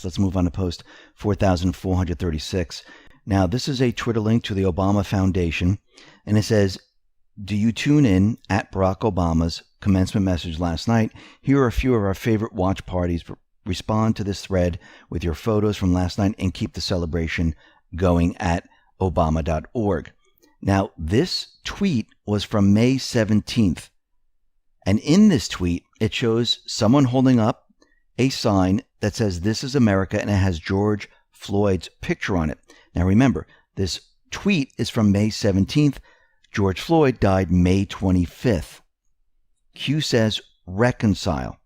Let's move on to post 4436. Now, this is a Twitter link to the Obama Foundation, and it says, "Do you tune in at Barack Obama's commencement message last night? Here are a few of our favorite watch parties. Respond to this thread with your photos from last night and keep the celebration going at obama.org. Now, this tweet was from May 17th. And in this tweet, it shows someone holding up a sign that says, "This is America," and it has George Floyd's picture on it. Now, remember, this tweet is from May 17th. George Floyd died May 25th. Q says, reconcile.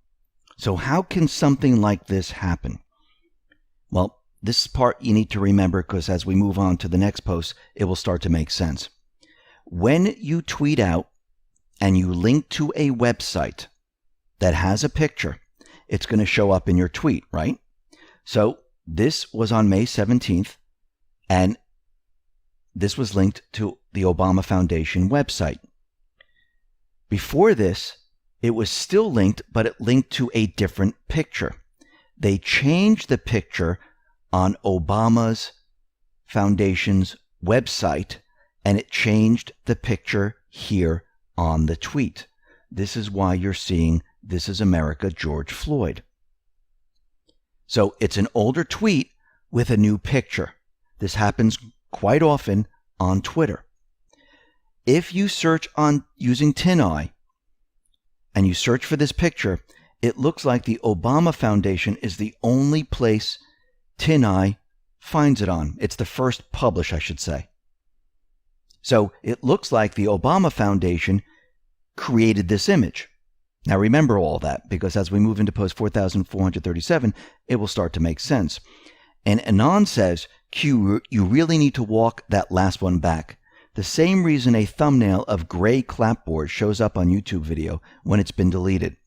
So how can something like this happen? Well, this part you need to remember, because as we move on to the next post, it will start to make sense. When you tweet out and you link to a website that has a picture, it's going to show up in your tweet, right? So this was on May 17th, and this was linked to the Obama Foundation website. Before this, it was still linked, but it linked to a different picture. They changed the picture on Obama's Foundation's website, and it changed the picture here on the tweet. This is why you're seeing "This is America, George Floyd." So it's an older tweet with a new picture. This happens quite often on Twitter. If you search on using TinEye and you search for this picture, it looks like the Obama Foundation is the only place TinEye finds it on. It's the first publish, I should say. So it looks like the Obama Foundation created this image. Now remember all that, because as we move into post 4437, it will start to make sense. And Anon says, "Q, you really need to walk that last one back. The same reason a thumbnail of gray clapboard shows up on YouTube video when it's been deleted.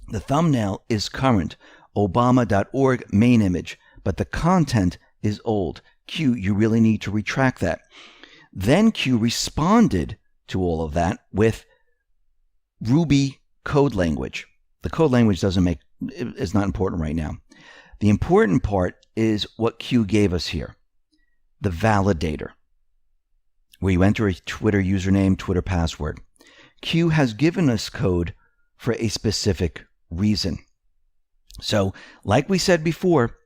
The thumbnail is current, obama.org main image, but the content is old. Q, you really need to retract that." Then Q responded to all of that with Ruby code language. The code language is not important right now. The important part is what Q gave us here, the validator, where you enter a Twitter username, Twitter password. Q has given us code for a specific reason. So, like we said before,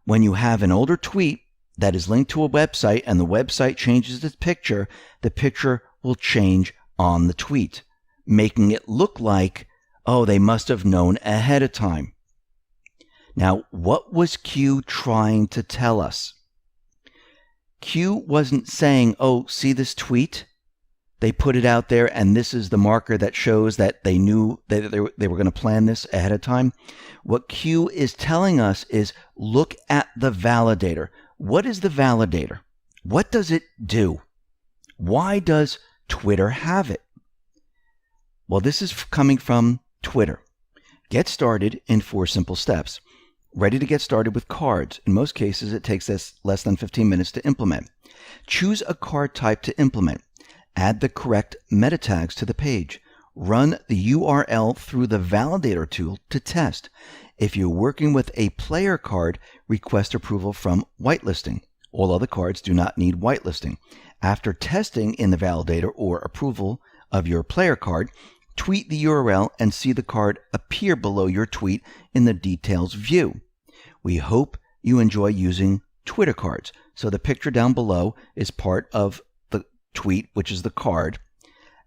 when you have an older tweet that is linked to a website and the website changes its picture, the picture will change on the tweet, making it look like, oh, they must have known ahead of time. Now, what was Q trying to tell us? Q wasn't saying, oh, see this tweet? They put it out there, and this is the marker that shows that they knew that they were going to plan this ahead of time. What Q is telling us is, look at the validator. What is the validator? What does it do? Why does Twitter have it? Well, this is coming from Twitter. Get started in 4 simple steps. Ready to get started with cards. In most cases, it takes us less than 15 minutes to implement. Choose a card type to implement. Add the correct meta tags to the page. Run the URL through the validator tool to test. If you're working with a player card, request approval from whitelisting. All other cards do not need whitelisting. After testing in the validator or approval of your player card, tweet the URL and see the card appear below your tweet in the details view. We hope you enjoy using Twitter cards. So the picture down below is part of the tweet, which is the card.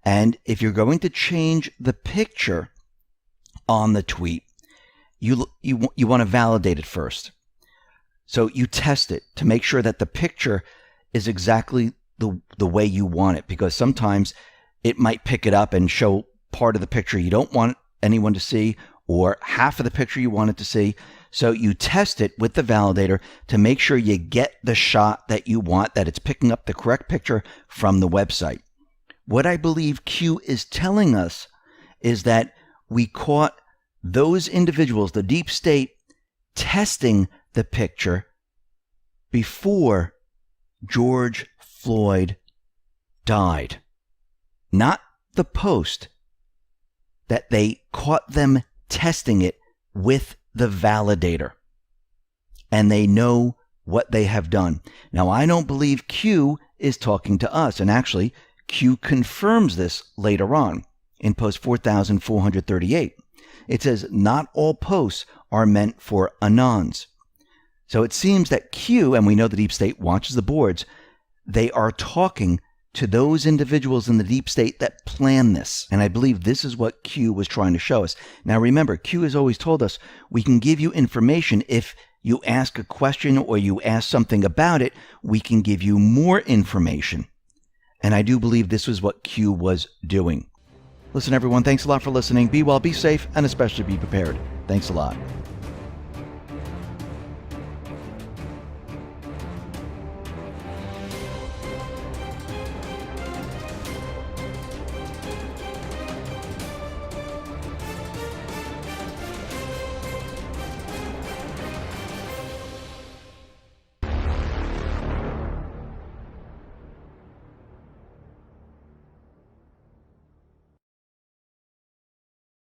And if you're going to change the picture on the tweet, you want to validate it first. So you test it to make sure that the picture is exactly the way you want it, because sometimes it might pick it up and show part of the picture you don't want anyone to see, or half of the picture you want it to see. So you test it with the validator to make sure you get the shot that you want, that it's picking up the correct picture from the website. What I believe Q is telling us is that we caught those individuals, the deep state, testing the picture before George Floyd died. Not the post, that they caught them testing it with the validator. and they know what they have done. Now, I don't believe Q is talking to us, and actually, Q confirms this later on in post 4438. It says, not all posts are meant for anons. So it seems that Q, and we know the deep state watches the boards, they are talking to those individuals in the deep state that plan this. And I believe this is what Q was trying to show us. Now remember, Q has always told us we can give you information if you ask a question or you ask something about it, we can give you more information. And I do believe this was what Q was doing. Listen, everyone, thanks a lot for listening. Be well, be safe, and especially be prepared. Thanks a lot.